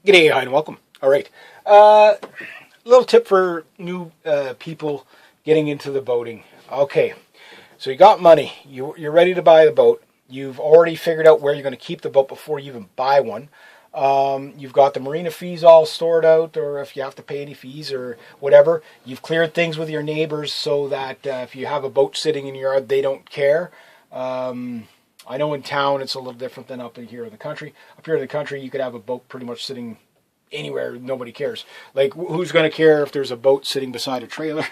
G'day, hi, and welcome. All right. Little tip for new people getting into the boating. Okay, so you got money. You're ready to buy the boat. You've already figured out where you're going to keep the boat before you even buy one. You've got the marina fees all stored out, or if you have to pay any fees or whatever. You've cleared things with your neighbors so that if you have a boat sitting in your yard, they don't care. I know in town it's a little different than up in here in the country. Up here in the country, you could have a boat pretty much sitting anywhere. Nobody cares. Like, who's going to care if there's a boat sitting beside a trailer,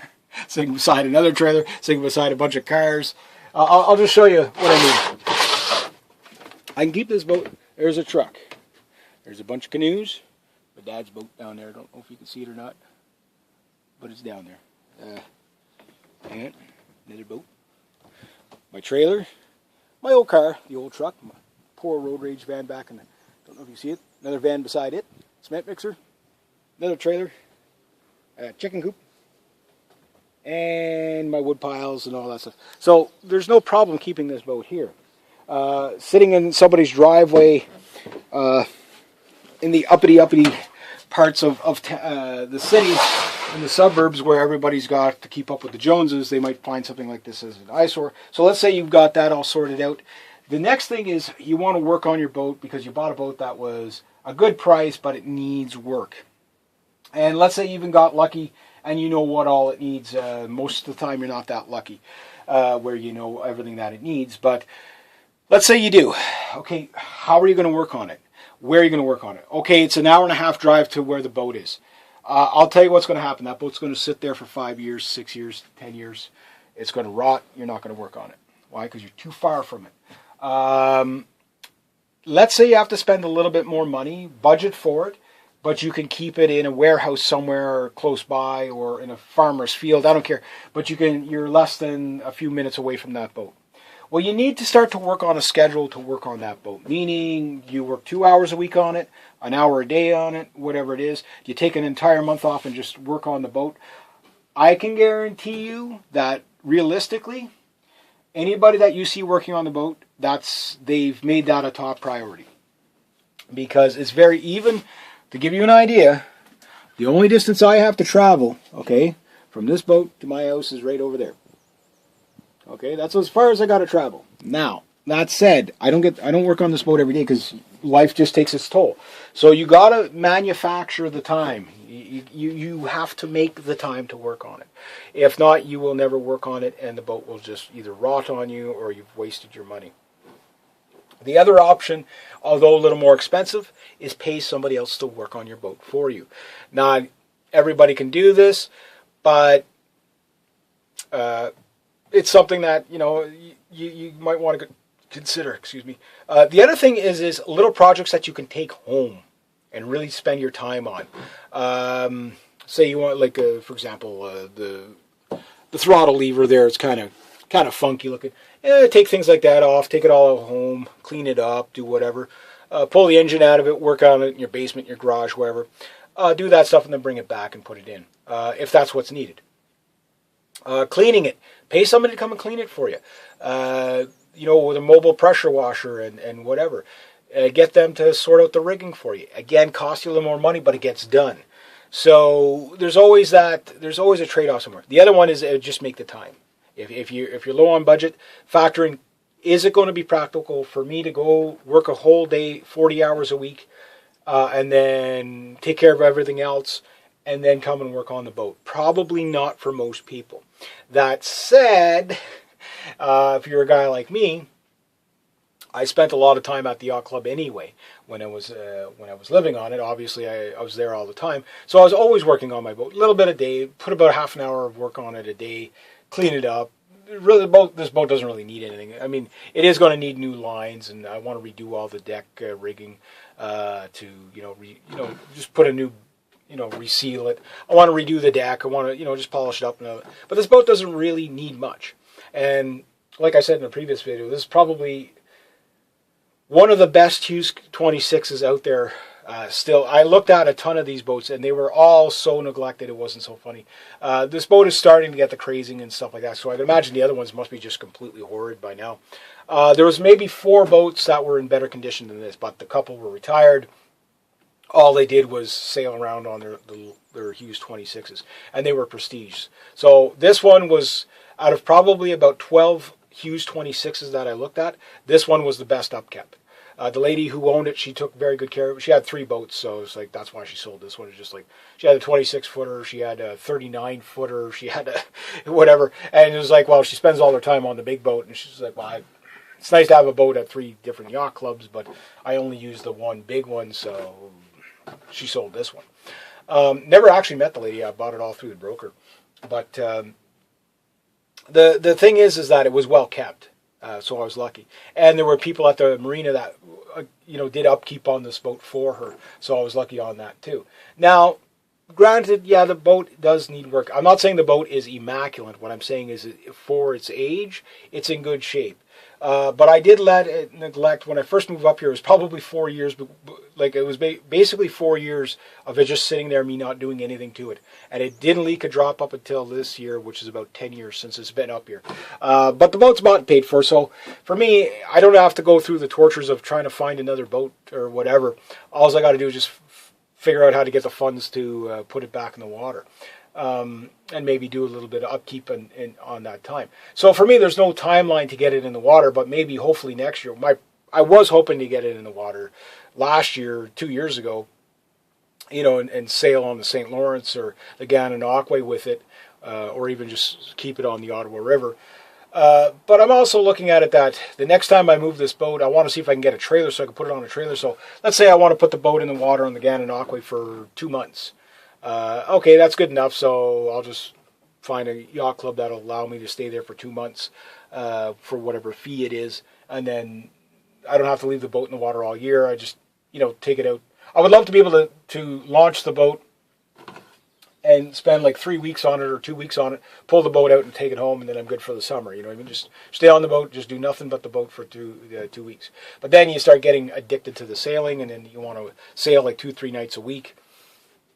sitting beside another trailer, sitting beside a bunch of cars? I'll just show you what I mean. I can keep this boat. There's a truck. There's a bunch of canoes. My dad's boat down there. I don't know if you can see it or not, but it's down there. And another boat. My trailer. My old car, the old truck, my poor road rage van back in the, don't know if you see it, another van beside it, cement mixer, another trailer, chicken coop, and my wood piles and all that stuff. So there's no problem keeping this boat here. Sitting in somebody's driveway in the uppity parts of the city, in the suburbs where everybody's got to keep up with the Joneses, they might find something like this as an eyesore. So let's say you've got that all sorted out. The next thing is you want to work on your boat because you bought a boat that was a good price, but it needs work. And let's say you even got lucky and you know what all it needs. Most of the time you're not that lucky where you know everything that it needs. But let's say you do. Okay, how are you going to work on it? Where are you going to work on it? Okay, it's an hour and a half drive to where the boat is. I'll tell you what's going to happen. That boat's going to sit there for 5 years, 6 years, 10 years. It's going to rot. You're not going to work on it. Why? Because you're too far from it. Let's say you have to spend a little bit more money, budget for it, but you can keep it in a warehouse somewhere close by or in a farmer's field. I don't care. But you're less than a few minutes away from that boat. Well, you need to start to work on a schedule to work on that boat, meaning you work 2 hours a week on it, an hour a day on it, whatever it is. You take an entire month off and just work on the boat. I can guarantee you that realistically, anybody that you see working on the boat, they've made that a top priority. Because it's very even, to give you an idea, the only distance I have to travel, okay, from this boat to my house is right over there. Okay, that's as far as I got to travel. Now, that said, I don't work on this boat every day because life just takes its toll. So you got to manufacture the time. You have to make the time to work on it. If not, you will never work on it, and the boat will just either rot on you or you've wasted your money. The other option, although a little more expensive, is pay somebody else to work on your boat for you. Not everybody can do this, but it's something that you might want to consider. Excuse me. The other thing is little projects that you can take home and really spend your time on. Say you want, like, for example, the throttle lever there. It's kind of funky looking. Take things like that off. Take it all home. Clean it up. Do whatever. Pull the engine out of it. Work on it in your basement, your garage, wherever. Do that stuff and then bring it back and put it in if that's what's needed. Cleaning it. Pay somebody to come and clean it for you. With a mobile pressure washer and whatever. Get them to sort out the rigging for you. Again, costs you a little more money, but it gets done. So there's always a trade-off somewhere. The other one is just make the time. If you're low on budget, factor in, is it going to be practical for me to go work a whole day, 40 hours a week, and then take care of everything else, and then come and work on the boat? Probably not for most people. That said, if you're a guy like me, I spent a lot of time at the yacht club anyway. When I was living on it, obviously I was there all the time. So I was always working on my boat, a little bit a day. Put about half an hour of work on it a day, clean it up. Really, this boat doesn't really need anything. I mean, it is going to need new lines, and I want to redo all the deck rigging to just put a new. Reseal it. I want to redo the deck. I want to, just polish it up. But this boat doesn't really need much. And like I said in the previous video, this is probably one of the best Hughes 26s out there still. I looked at a ton of these boats, and they were all so neglected it wasn't so funny. This boat is starting to get the crazing and stuff like that, so I can imagine the other ones must be just completely horrid by now. There was maybe 4 boats that were in better condition than this, but the couple were retired. all they did was sail around on their Hughes 26s, and they were Prestige. So this one was, out of probably about 12 Hughes 26s that I looked at, this one was the best upkept. The lady who owned it, she took very good care of it. She had 3 boats, so it's like that's why she sold this one. It's just like she had a 26-footer, she had a 39-footer, she had a whatever, and it was like, well, she spends all her time on the big boat, and she's like, well, it's nice to have a boat at 3 different yacht clubs, but I only use the one big one, so she sold this one. Never actually met the lady. I bought it all through the broker, but the thing is that it was well kept. So I was lucky, and there were people at the marina that did upkeep on this boat for her. So I was lucky on that too. Now, granted, yeah, the boat does need work. I'm not saying the boat is immaculate. What I'm saying is, for its age, it's in good shape. But I did let it neglect when I first moved up here. It was probably 4 years, like it was basically 4 years of it just sitting there, me not doing anything to it, and it didn't leak a drop up until this year, which is about 10 years since it's been up here. But the boat's bought and paid for, so for me, I don't have to go through the tortures of trying to find another boat or whatever. All I got to do is just figure out how to get the funds to put it back in the water. And maybe do a little bit of upkeep on that time. So for me, there's no timeline to get it in the water, but maybe hopefully next year. I was hoping to get it in the water last year, 2 years ago, and sail on the St. Lawrence or the Gananoque with it, or even just keep it on the Ottawa River. But I'm also looking at it that the next time I move this boat, I want to see if I can get a trailer so I can put it on a trailer. So let's say I want to put the boat in the water on the Gananoque for 2 months. Okay, that's good enough, so I'll just find a yacht club that'll allow me to stay there for 2 months for whatever fee it is, and then I don't have to leave the boat in the water all year. I just, take it out. I would love to be able to launch the boat and spend like 3 weeks on it or 2 weeks on it, pull the boat out and take it home, and then I'm good for the summer. I mean, just stay on the boat, just do nothing but the boat for 2 weeks. But then you start getting addicted to the sailing, and then you want to sail like 2-3 nights a week.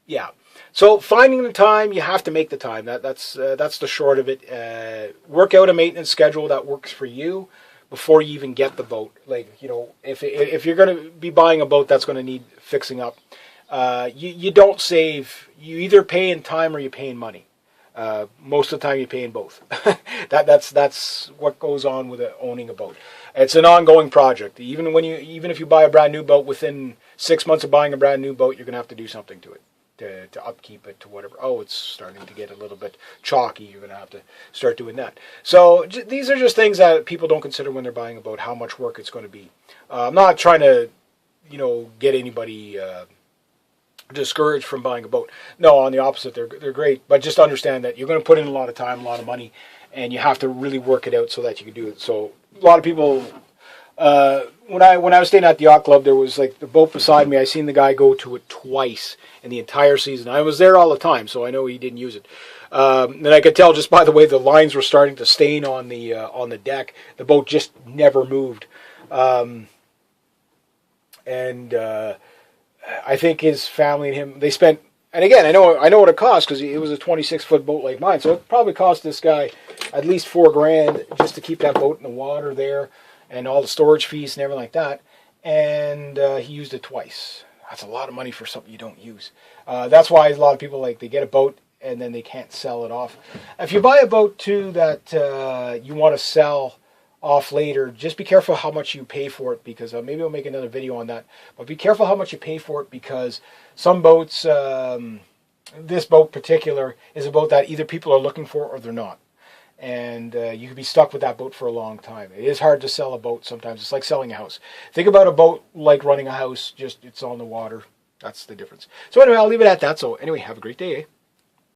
Yeah. So finding the time, you have to make the time. That's the short of it. Work out a maintenance schedule that works for you before you even get the boat. Like, if you're going to be buying a boat that's going to need fixing up, you don't save. You either pay in time or you pay in money. Most of the time you pay in both. That's what goes on with owning a boat. It's an ongoing project. Even if you buy a brand new boat, within 6 months of buying a brand new boat, you're going to have to do something to it. To upkeep it, to whatever. Oh, it's starting to get a little bit chalky. You're going to have to start doing that. So these are just things that people don't consider when they're buying a boat, how much work it's going to be. I'm not trying to, get anybody discouraged from buying a boat. No, on the opposite, they're great. But just understand that you're going to put in a lot of time, a lot of money, and you have to really work it out so that you can do it. So a lot of people... when I was staying at the yacht club, there was like the boat beside me. I seen the guy go to it twice in the entire season. I was there all the time, so I know he didn't use it. And I could tell just by the way the lines were starting to stain on the deck. The boat just never moved. I think his family and him, they spent. And again, I know what it cost because it was a 26-foot boat like mine, so it probably cost this guy at least $4,000 just to keep that boat in the water there. And all the storage fees and everything like that. And he used it twice. That's a lot of money for something you don't use. That's why a lot of people, they get a boat and then they can't sell it off. If you buy a boat, too, that you want to sell off later, just be careful how much you pay for it, because maybe I'll make another video on that. But be careful how much you pay for it, because some boats, this boat in particular, is a boat that either people are looking for or they're not. And you could be stuck with that boat for a long time. It is hard to sell a boat sometimes. It's like selling a house. Think about a boat like running a house, just it's on the water. That's the difference. So anyway, I'll leave it at that. So anyway, have a great day.